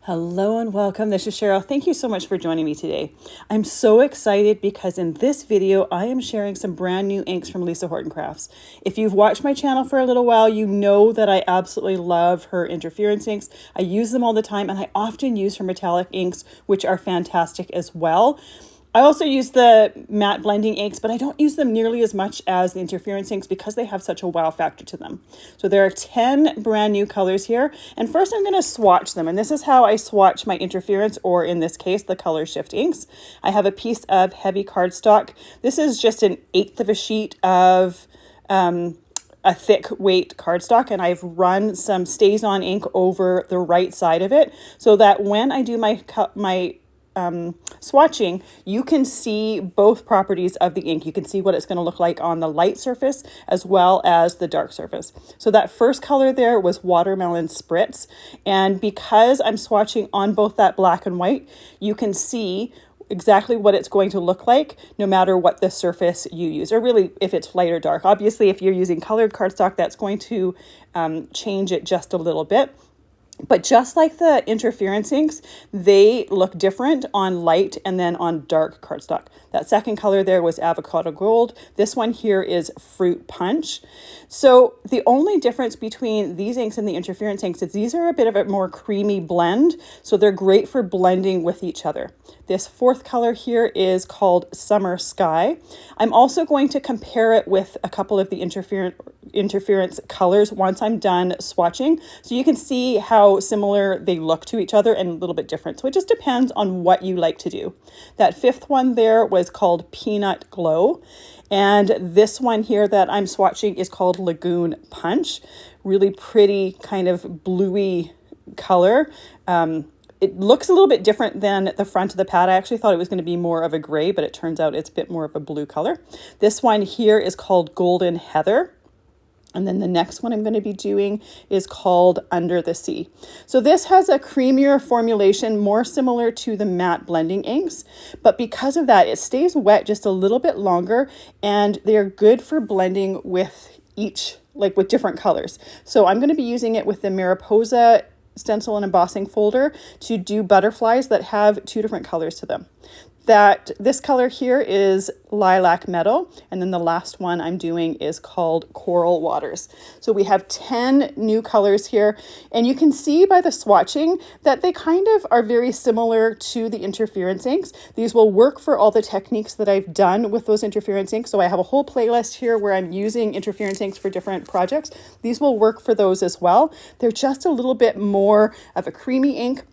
Hello and welcome. This is Cheryl. Thank you so much for joining me today. I'm so excited because in this video, I am sharing some brand new inks from Lisa Horton Crafts. If you've watched my channel for a little while, you know that I absolutely love her interference inks. I use them all the time and I often use her metallic inks, which are fantastic as well. I also use the matte blending inks, but I don't use them nearly as much as the interference inks because they have such a wow factor to them. So there are 10 brand new colors here. And first I'm going to swatch them. And this is how I swatch my interference, or in this case, the color shift inks. I have a piece of heavy cardstock. This is just an 1/8 of a sheet of a thick weight cardstock, and I've run some StazOn ink over the right side of it so that when I do my swatching, you can see both properties of the ink. You can see what it's going to look like on the light surface as well as the dark surface. So that first color there was Watermelon Spritz. And because I'm swatching on both that black and white, you can see exactly what it's going to look like no matter what the surface you use, or really if it's light or dark. Obviously, if you're using colored cardstock, that's going to change it just a little bit. But just like the interference inks, they look different on light and then on dark cardstock. That second color there was Avocado Gold. This one here is Fruit Punch. So the only difference between these inks and the interference inks is these are a bit of a more creamy blend. So they're great for blending with each other. This fourth color here is called Summer Sky. I'm also going to compare it with a couple of the interference colors once I'm done swatching, so you can see how similar they look to each other and a little bit different. So it just depends on what you like to do. That fifth one there was called Peanut Glow, and this one here that I'm swatching is called Lagoon Punch. Really pretty kind of bluey color. It looks a little bit different than the front of the pad. I actually thought it was going to be more of a gray, but it turns out it's a bit more of a blue color. This one here is called Golden Heather. And then the next one I'm going to be doing is called Under the Sea. So this has a creamier formulation, more similar to the matte blending inks. But because of that, it stays wet just a little bit longer, and they're good for blending with with different colors. So I'm going to be using it with the Mariposa stencil and embossing folder to do butterflies that have 2 different colors to them. This color here is Lilac Meadow, and then the last one I'm doing is called Coral Waters. So we have 10 new colors here, and you can see by the swatching that they kind of are very similar to the interference inks. These will work for all the techniques that I've done with those interference inks. So I have a whole playlist here where I'm using interference inks for different projects. These will work for those as well. They're just a little bit more of a creamy ink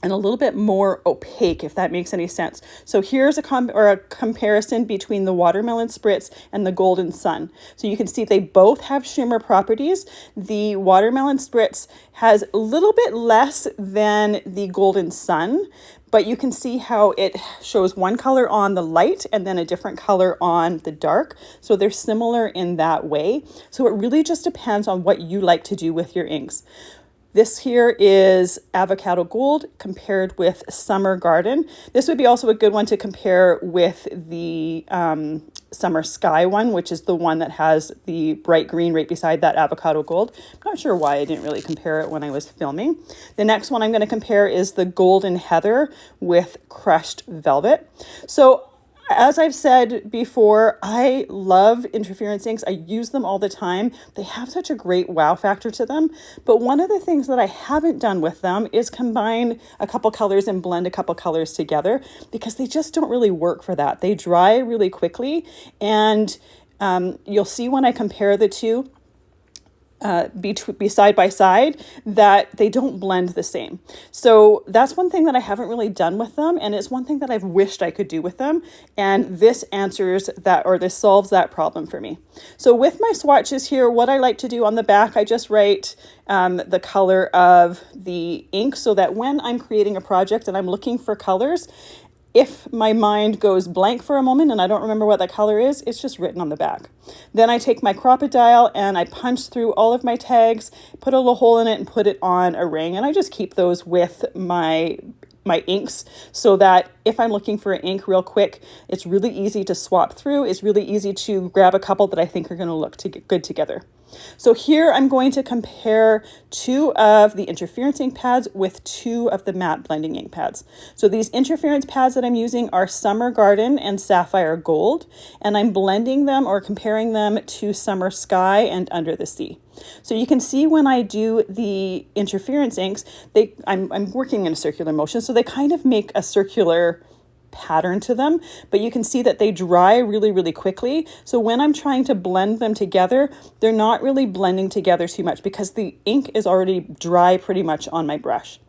and a little bit more opaque, if that makes any sense. So here's a comparison between the Watermelon Spritz and the Golden Sun. So you can see they both have shimmer properties. The Watermelon Spritz has a little bit less than the Golden Sun, but you can see how it shows one color on the light and then a different color on the dark. So they're similar in that way. So it really just depends on what you like to do with your inks. This here is Avocado Gold compared with Summer Garden. This would be also a good one to compare with the Summer Sky one, which is the one that has the bright green right beside that Avocado Gold. I'm not sure why I didn't really compare it when I was filming. The next one I'm going to compare is the Golden Heather with Crushed Velvet. So as I've said before, I love interference inks. I use them all the time. They have such a great wow factor to them. But one of the things that I haven't done with them is combine a couple colors and blend a couple colors together, because they just don't really work for that. They dry really quickly, and you'll see when I compare the two, be side by side, that they don't blend the same. So that's one thing that I haven't really done with them, and it's one thing that I've wished I could do with them, and this answers that, or this solves that problem for me. So with my swatches here, what I like to do on the back, I just write the color of the ink so that when I'm creating a project and I'm looking for colors, if my mind goes blank for a moment and I don't remember what that color is, it's just written on the back. Then I take my Crop-A-Dile and I punch through all of my tags, put a little hole in it and put it on a ring. And I just keep those with my my inks so that if I'm looking for an ink real quick, it's really easy to swap through. It's really easy to grab a couple that I think are going to look good together. So here I'm going to compare 2 of the interference ink pads with 2 of the matte blending ink pads. So these interference pads that I'm using are Summer Garden and Sapphire Gold, and I'm blending them or comparing them to Summer Sky and Under the Sea. So you can see when I do the interference inks, I'm working in a circular motion, so they kind of make a circular pattern to them, but you can see that they dry really, really quickly. So when I'm trying to blend them together, they're not really blending together too much because the ink is already dry pretty much on my brush.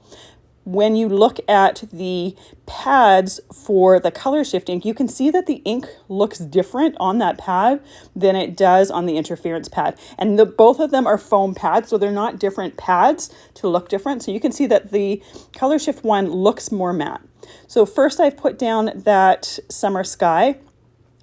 When you look at the pads for the color shift ink, you can see that the ink looks different on that pad than it does on the interference pad. And both of them are foam pads, so they're not different pads to look different. So you can see that the color shift one looks more matte. So first I've put down that Summer Sky,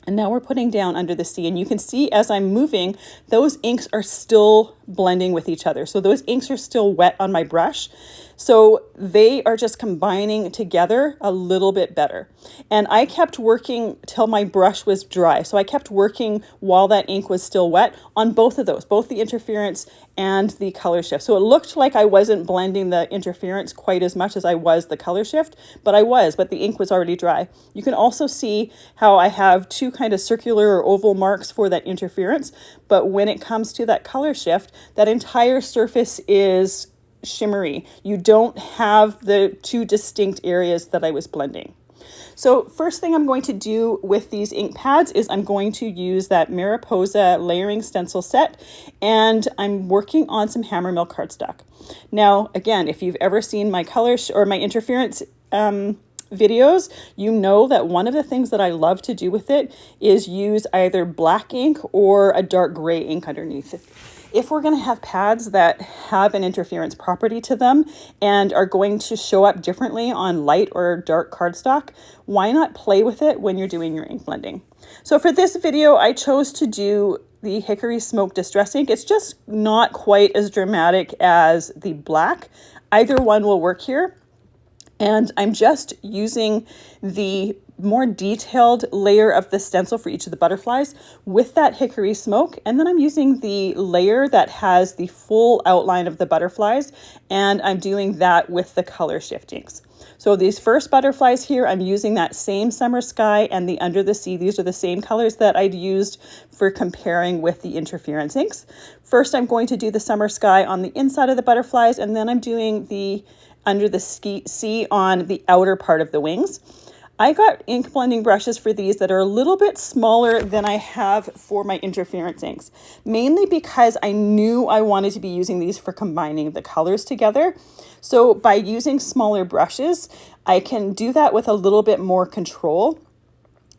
and now we're putting down Under the Sea. And you can see as I'm moving, those inks are still blending with each other. So those inks are still wet on my brush. So they are just combining together a little bit better. And I kept working till my brush was dry. So I kept working while that ink was still wet on both of those, both the interference and the color shift. So it looked like I wasn't blending the interference quite as much as I was the color shift, but the ink was already dry. You can also see how I have 2 kind of circular or oval marks for that interference, but when it comes to that color shift, that entire surface is shimmery. You don't have the 2 distinct areas that I was blending. So first thing I'm going to do with these ink pads is I'm going to use that Mariposa layering stencil set, and I'm working on some hammermill cardstock. Now, again, if you've ever seen my color or my interference videos, you know that one of the things that I love to do with it is use either black ink or a dark gray ink underneath it. If we're going to have pads that have an interference property to them and are going to show up differently on light or dark cardstock, why not play with it when you're doing your ink blending? So for this video, I chose to do the Hickory Smoke Distress ink. It's just not quite as dramatic as the black. Either one will work here. And I'm just using the more detailed layer of the stencil for each of the butterflies with that hickory smoke. And then I'm using the layer that has the full outline of the butterflies, and I'm doing that with the color shiftings. So these first butterflies here, I'm using that same Summer Sky and the Under the Sea. These are the same colors that I'd used for comparing with the interference inks. First, I'm going to do the Summer Sky on the inside of the butterflies, and then I'm doing the Under the Sea on the outer part of the wings. I got ink blending brushes for these that are a little bit smaller than I have for my interference inks, mainly because I knew I wanted to be using these for combining the colors together. So by using smaller brushes, I can do that with a little bit more control.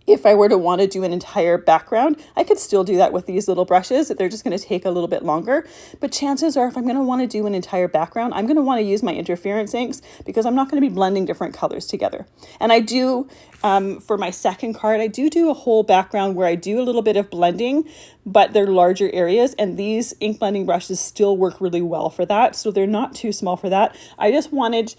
If I were to want to do an entire background, I could still do that with these little brushes. They're just going to take a little bit longer. But chances are, if I'm going to want to do an entire background, I'm going to want to use my interference inks because I'm not going to be blending different colors together. And I do, for my second card, I do a whole background where I do a little bit of blending, but they're larger areas. And these ink blending brushes still work really well for that. So they're not too small for that. I just wanted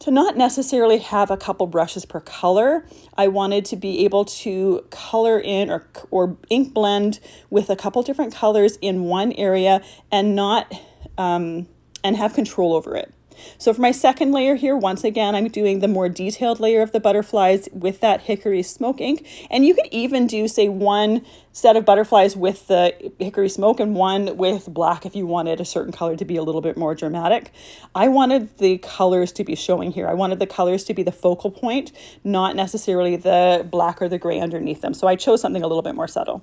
to not necessarily have a couple brushes per color. I wanted to be able to color in or ink blend with a couple different colors in one area and not and have control over it. So for my second layer here, once again, I'm doing the more detailed layer of the butterflies with that hickory smoke ink. And you could even do, say, one set of butterflies with the hickory smoke and one with black if you wanted a certain color to be a little bit more dramatic. I wanted the colors to be showing here. I wanted the colors to be the focal point, not necessarily the black or the gray underneath them. So I chose something a little bit more subtle.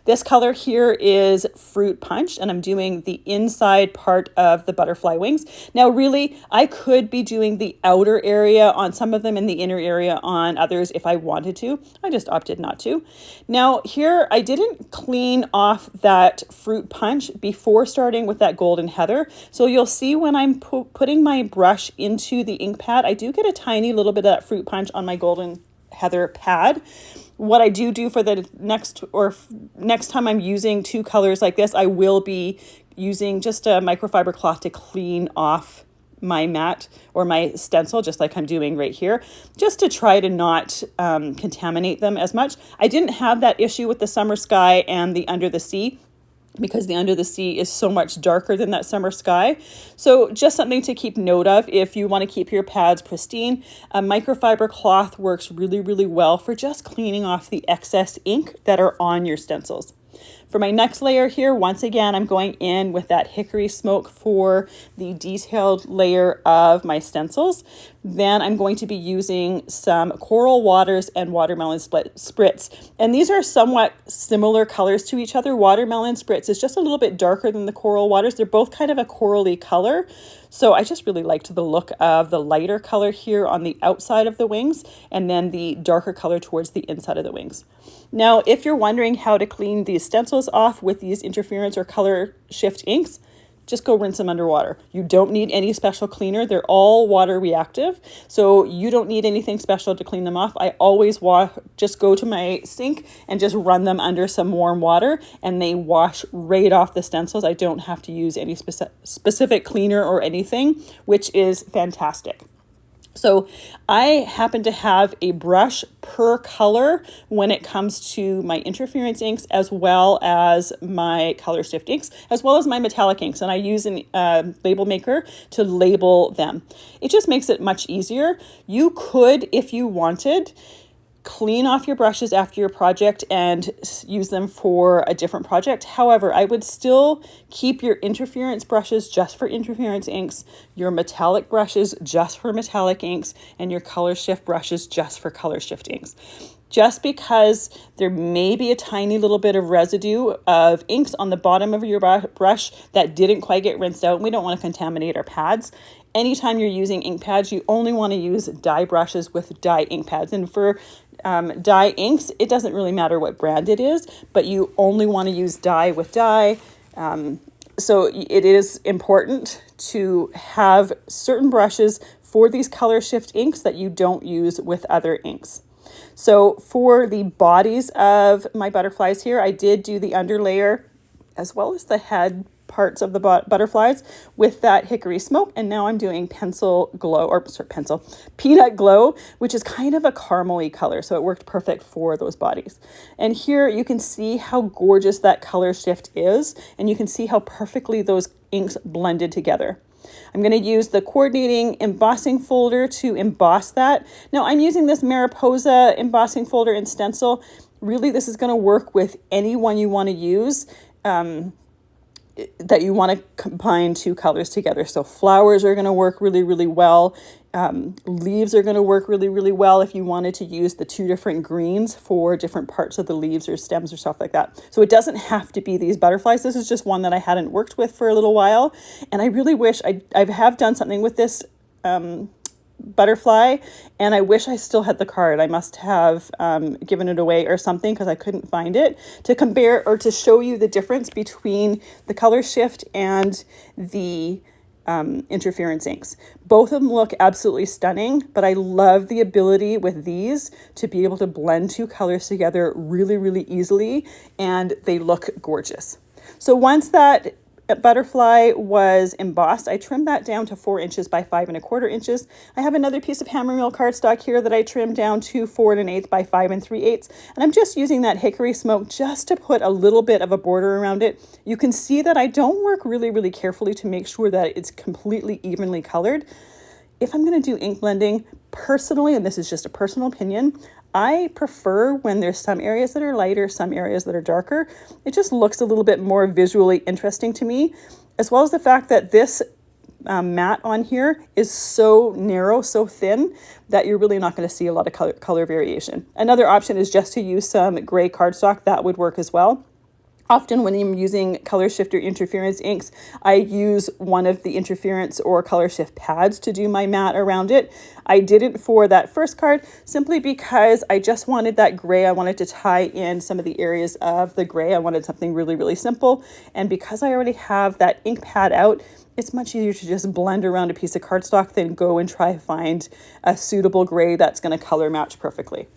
This color here is Fruit Punch, and I'm doing the inside part of the butterfly wings. Now, really, I could be doing the outer area on some of them and the inner area on others if I wanted to. I just opted not to. Now, here I didn't clean off that Fruit Punch before starting with that Golden Heather. So you'll see when I'm putting my brush into the ink pad, I do get a tiny little bit of that Fruit Punch on my Golden Heather pad. What I do for the next time I'm using 2 colors like this, I will be using just a microfiber cloth to clean off my mat or my stencil, just like I'm doing right here, just to try to not contaminate them as much. I didn't have that issue with the summer sky and the under the sea, because the under the sea is so much darker than that summer sky. So just something to keep note of if you want to keep your pads pristine. A microfiber cloth works really, really well for just cleaning off the excess ink that are on your stencils. For my next layer here, once again, I'm going in with that hickory smoke for the detailed layer of my stencils. Then I'm going to be using some coral waters and watermelon spritz. And these are somewhat similar colors to each other. Watermelon spritz is just a little bit darker than the coral waters. They're both kind of a corally color. So I just really liked the look of the lighter color here on the outside of the wings, and then the darker color towards the inside of the wings. Now, if you're wondering how to clean these stencils off with these interference or color shift inks, just go rinse them underwater. You don't need any special cleaner. They're all water reactive, so you don't need anything special to clean them off. I always just go to my sink and just run them under some warm water, and they wash right off the stencils. I don't have to use any specific cleaner or anything, which is fantastic. So I happen to have a brush per color when it comes to my interference inks, as well as my color shift inks, as well as my metallic inks. And I use a label maker to label them. It just makes it much easier. You could, if you wanted, clean off your brushes after your project and use them for a different project. However, I would still keep your interference brushes just for interference inks, your metallic brushes just for metallic inks, and your color shift brushes just for color shift inks. Just because there may be a tiny little bit of residue of inks on the bottom of your brush that didn't quite get rinsed out, and we don't want to contaminate our pads. Anytime you're using ink pads, you only want to use dye brushes with dye ink pads. And for dye inks, it doesn't really matter what brand it is, but you only want to use dye with dye. So it is important to have certain brushes for these color shift inks that you don't use with other inks. So for the bodies of my butterflies here, I did do the underlayer as well as the head parts of the butterflies with that hickory smoke, and now I'm doing peanut glow, which is kind of a caramely color, so it worked perfect for those bodies. And here you can see how gorgeous that color shift is, and you can see how perfectly those inks blended together. I'm going to use the coordinating embossing folder to emboss that. Now I'm using this Mariposa embossing folder in stencil. Really, this is going to work with any one you want to use, that you want to combine two colors together. So flowers are going to work really, really well. Leaves are going to work really, really well if you wanted to use the two different greens for different parts of the leaves or stems or stuff like that. So it doesn't have to be these butterflies. This is just one that I hadn't worked with for a little while. And I really wish I have done something with this butterfly, and I wish I still had the card. I must have given it away or something, because I couldn't find it to compare or to show you the difference between the color shift and the interference inks. Both of them look absolutely stunning, but I love the ability with these to be able to blend two colors together really, really easily, and they look gorgeous. So once that butterfly was embossed, I trimmed that down to 4 inches by 5 1/4 inches. I have another piece of hammer mill cardstock here that I trimmed down to 4 1/8 by 5 3/8, and I'm just using that hickory smoke just to put a little bit of a border around it. You can see that I don't work really, really carefully to make sure that it's completely evenly colored. If I'm going to do ink blending, personally, and this is just a personal opinion, I prefer when there's some areas that are lighter, some areas that are darker. It just looks a little bit more visually interesting to me, as well as the fact that this mat on here is so narrow, so thin, that you're really not going to see a lot of color variation. Another option is just to use some gray cardstock. That would work as well. Often when I'm using color shift or interference inks, I use one of the interference or color shift pads to do my mat around it. I didn't for that first card simply because I just wanted that gray. I wanted to tie in some of the areas of the gray. I wanted something really, really simple. And because I already have that ink pad out, it's much easier to just blend around a piece of cardstock than go and try to find a suitable gray that's going to color match perfectly.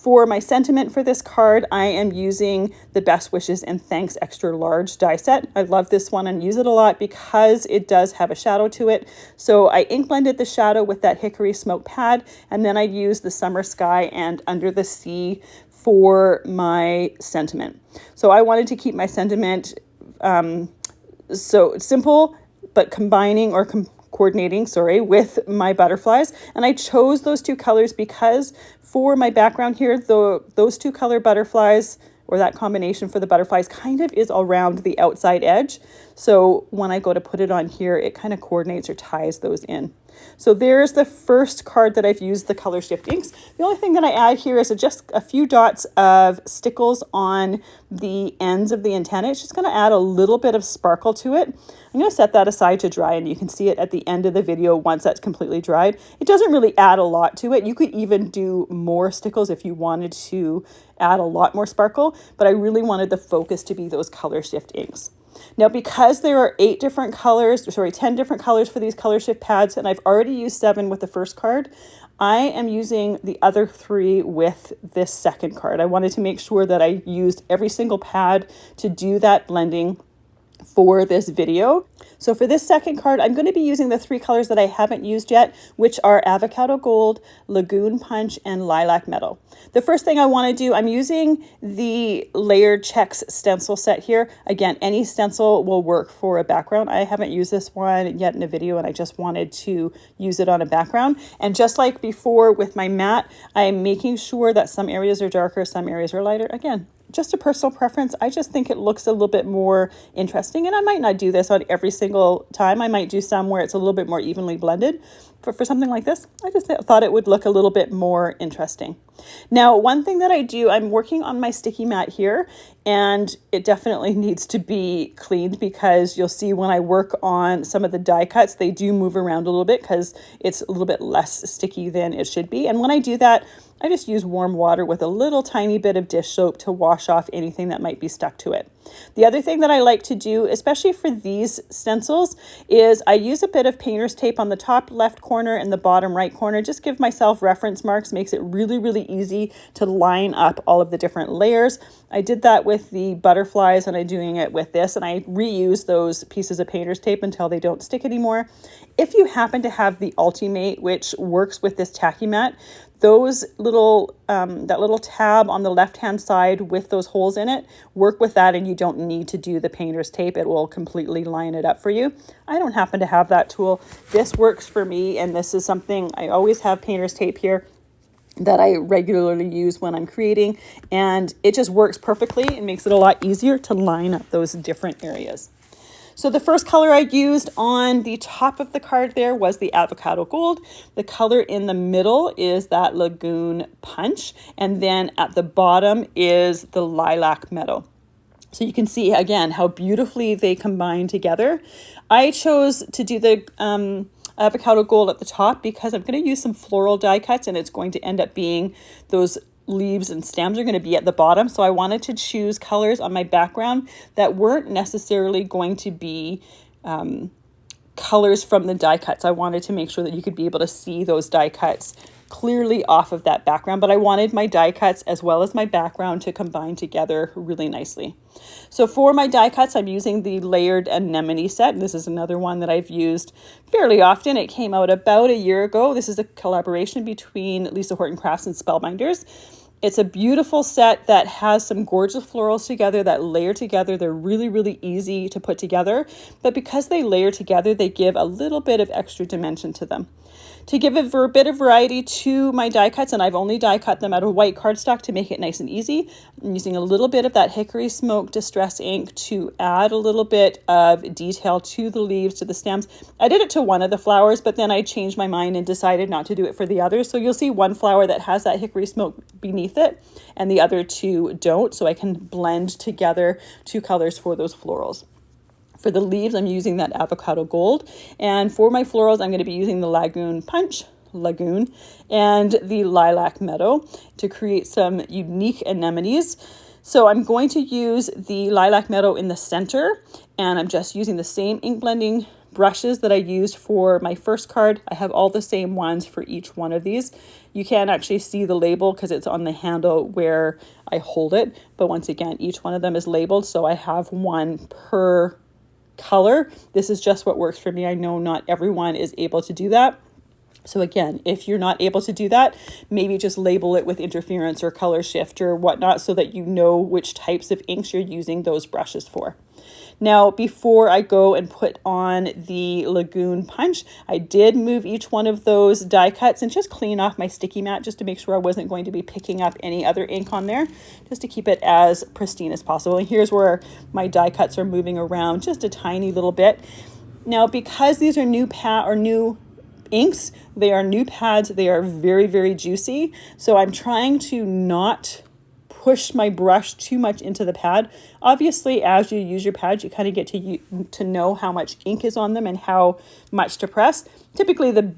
For my sentiment for this card, I am using the Best Wishes and Thanks Extra Large die set. I love this one and use it a lot because it does have a shadow to it. So I ink blended the shadow with that hickory smoke pad, and then I used the Summer Sky and Under the Sea for my sentiment. So I wanted to keep my sentiment so simple, but combining or coordinating, with my butterflies. And I chose those two colors because for my background here, those two color butterflies, or that combination for the butterflies, kind of is around the outside edge. So when I go to put it on here, it kind of coordinates or ties those in. So there's the first card that I've used the color shift inks. The only thing that I add here is just a few dots of stickles on the ends of the antenna. It's just going to add a little bit of sparkle to it. I'm going to set that aside to dry, and you can see it at the end of the video once that's completely dried. It doesn't really add a lot to it. You could even do more stickles if you wanted to add a lot more sparkle, but I really wanted the focus to be those color shift inks. Now, because there are 10 different colors for these color shift pads, and I've already used 7 with the first card, I am using the other 3 with this second card. I wanted to make sure that I used every single pad to do that blending for this video. So for this second card, I'm going to be using the 3 colors that I haven't used yet, which are Avocado Gold, Lagoon Punch, and Lilac Meadow. The first thing I want to do, I'm using the Layered Checks stencil set here. Again, any stencil will work for a background. I haven't used this one yet in a video, and I just wanted to use it on a background. And just like before with my matte, I'm making sure that some areas are darker, some areas are lighter. Again, just a personal preference. I just think it looks a little bit more interesting, and I might not do this on every single time. I might do some where it's a little bit more evenly blended. But for something like this, I just thought it would look a little bit more interesting. Now, one thing that I do, I'm working on my sticky mat here, and it definitely needs to be cleaned because you'll see when I work on some of the die cuts, they do move around a little bit because it's a little bit less sticky than it should be. And when I do that, I just use warm water with a little tiny bit of dish soap to wash off anything that might be stuck to it. The other thing that I like to do, especially for these stencils, is I use a bit of painter's tape on the top left corner and the bottom right corner. Just give myself reference marks, makes it really, really easy to line up all of the different layers. I did that with the butterflies, and I'm doing it with this, and I reuse those pieces of painter's tape until they don't stick anymore. If you happen to have the Ultimate, which works with this tacky mat, those little, that little tab on the left-hand side with those holes in it, work with that, and you don't need to do the painter's tape. It will completely line it up for you. I don't happen to have that tool. This works for me, and this is something I always have painter's tape here that I regularly use when I'm creating, and it just works perfectly. It makes it a lot easier to line up those different areas. So the first color I used on the top of the card there was the Avocado Gold. The color in the middle is that Lagoon Punch, and then at the bottom is the Lilac Meadow. So you can see again how beautifully they combine together. I chose to do the Avocado Gold at the top because I'm going to use some floral die cuts, and it's going to end up being those leaves and stems are going to be at the bottom. So I wanted to choose colors on my background that weren't necessarily going to be colors from the die cuts. I wanted to make sure that you could be able to see those die cuts clearly off of that background, but I wanted my die cuts as well as my background to combine together really nicely. So for my die cuts, I'm using the Layered Anemone set. This is another one that I've used fairly often. It came out about a year ago. This is a collaboration between Lisa Horton Crafts and Spellbinders. It's a beautiful set that has some gorgeous florals together that layer together. They're really, really easy to put together, but because they layer together, they give a little bit of extra dimension to them. To give a bit of variety to my die cuts, and I've only die cut them out of white cardstock to make it nice and easy, I'm using a little bit of that Hickory Smoke Distress ink to add a little bit of detail to the leaves, to the stems. I did it to one of the flowers, but then I changed my mind and decided not to do it for the others. So you'll see one flower that has that hickory smoke beneath it, and the other two don't, so I can blend together two colors for those florals. For the leaves, I'm using that Avocado Gold. And for my florals, I'm going to be using the Lagoon, and the Lilac Meadow to create some unique anemones. So I'm going to use the Lilac Meadow in the center, and I'm just using the same ink blending brushes that I used for my first card. I have all the same ones for each one of these. You can't actually see the label because it's on the handle where I hold it. But once again, each one of them is labeled. So I have one per color. This is just what works for me. I know not everyone is able to do that. So again, if you're not able to do that, maybe just label it with interference or color shift or whatnot so that you know which types of inks you're using those brushes for. Now, before I go and put on the Lagoon punch, I did move each one of those die cuts and just clean off my sticky mat just to make sure I wasn't going to be picking up any other ink on there, just to keep it as pristine as possible. And here's where my die cuts are moving around just a tiny little bit. Now, because these are new inks, they are new pads, they are very, very juicy. So I'm trying to not push my brush too much into the pad. Obviously, as you use your pads, you kind of get to know how much ink is on them and how much to press. Typically, the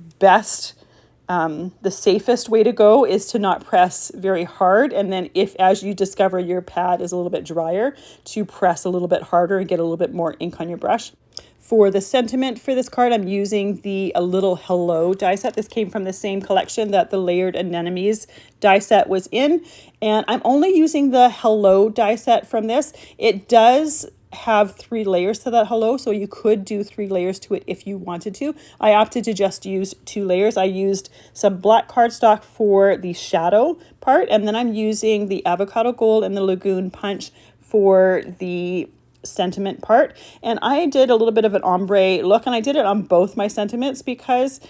safest way to go is to not press very hard. And then as you discover your pad is a little bit drier, to press a little bit harder and get a little bit more ink on your brush. For the sentiment for this card, I'm using the A Little Hello die set. This came from the same collection that the Layered Anemones die set was in. And I'm only using the Hello die set from this. It does have 3 layers to that hello, so you could do 3 layers to it if you wanted to. I opted to just use 2 layers. I used some black cardstock for the shadow part, and then I'm using the Avocado Gold and the Lagoon Punch for the sentiment part. And I did a little bit of an ombre look, and I did it on both my sentiments because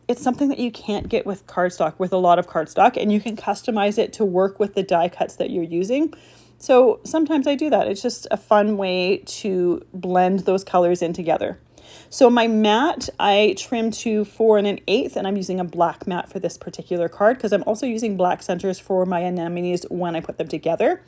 it's something that you can't get with cardstock, with a lot of cardstock, and you can customize it to work with the die cuts that you're using. So sometimes I do that. It's just a fun way to blend those colors in together. So my mat, I trimmed to 4 1/8, and I'm using a black mat for this particular card because I'm also using black centers for my anemones when I put them together.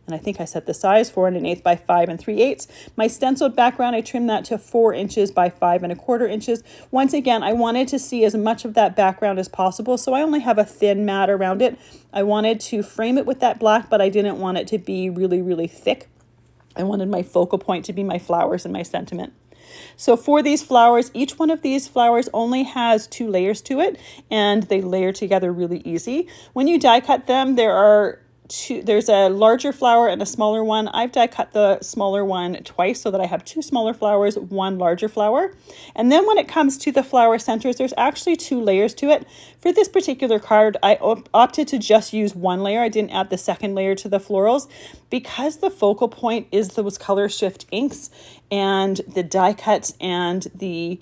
And I think I set the size 4 1/8 by 5 3/8. My stenciled background, I trimmed that to 4 inches by 5 1/4 inches. Once again, I wanted to see as much of that background as possible, so I only have a thin mat around it. I wanted to frame it with that black, but I didn't want it to be really, really thick. I wanted my focal point to be my flowers and my sentiment. So for these flowers, each one of these flowers only has 2 layers to it, and they layer together really easy. When you die cut them, there's a larger flower and a smaller one. I've die cut the smaller one twice so that I have 2 smaller flowers, 1 larger flower. And then when it comes to the flower centers, there's actually 2 layers to it. For this particular card, I opted to just use 1 layer. I didn't add the second layer to the florals because the focal point is those color shift inks and the die cuts and the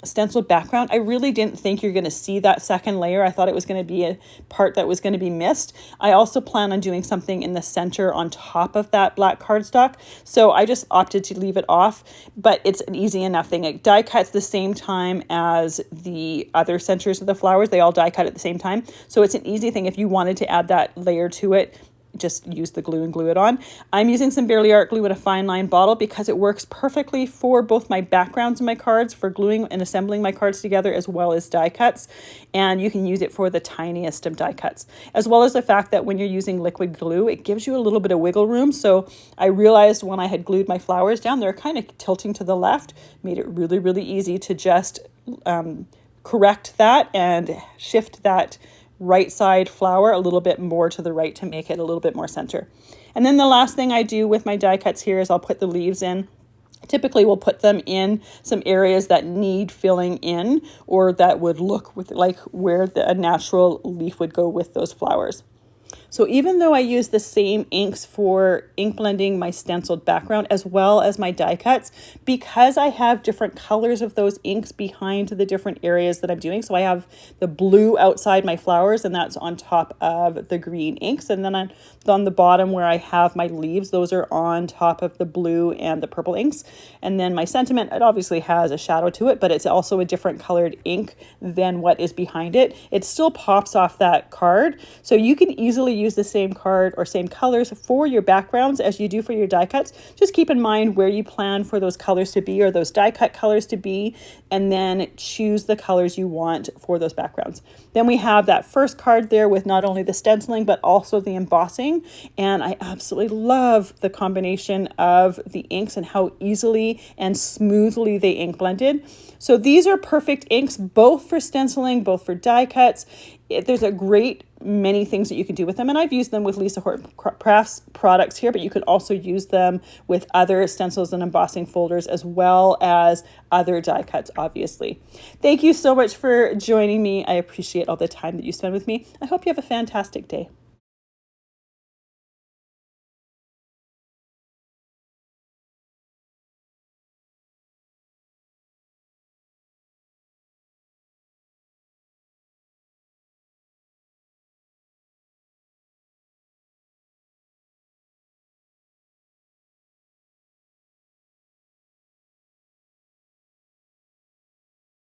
stenciled background. I really didn't think you're going to see that second layer. I thought it was going to be a part that was going to be missed. I also plan on doing something in the center on top of that black cardstock, so I just opted to leave it off, but it's an easy enough thing. It die cuts the same time as the other centers of the flowers. They all die cut at the same time, so it's an easy thing. If you wanted to add that layer to it, just use the glue and glue it on. I'm using some Barely Art glue in a fine line bottle because it works perfectly for both my backgrounds and my cards, for gluing and assembling my cards together, as well as die cuts. And you can use it for the tiniest of die cuts, as well as the fact that when you're using liquid glue, it gives you a little bit of wiggle room. So I realized when I had glued my flowers down, they're kind of tilting to the left, made it really, really easy to just correct that and shift that right side flower a little bit more to the right to make it a little bit more center. And then the last thing I do with my die cuts here is I'll put the leaves in. Typically we'll put them in some areas that need filling in, or that would look like where a natural leaf would go with those flowers. So even though I use the same inks for ink blending my stenciled background as well as my die cuts, because I have different colors of those inks behind the different areas that I'm doing. So I have the blue outside my flowers, and that's on top of the green inks. And then on the bottom where I have my leaves, those are on top of the blue and the purple inks. And then my sentiment, it obviously has a shadow to it, but it's also a different colored ink than what is behind it. It still pops off that card. So you can easily use the same card or same colors for your backgrounds as you do for your die cuts. Just keep in mind where you plan for those colors to be or those die cut colors to be, and then choose the colors you want for those backgrounds. Then we have that first card there with not only the stenciling but also the embossing, and I absolutely love the combination of the inks and how easily and smoothly they ink blended. So these are perfect inks both for stenciling, both for die cuts. There's a great many things that you can do with them, and I've used them with Lisa Horton Crafts products here, but you could also use them with other stencils and embossing folders as well as other die cuts, obviously. Thank you so much for joining me. I appreciate all the time that you spend with me. I hope you have a fantastic day.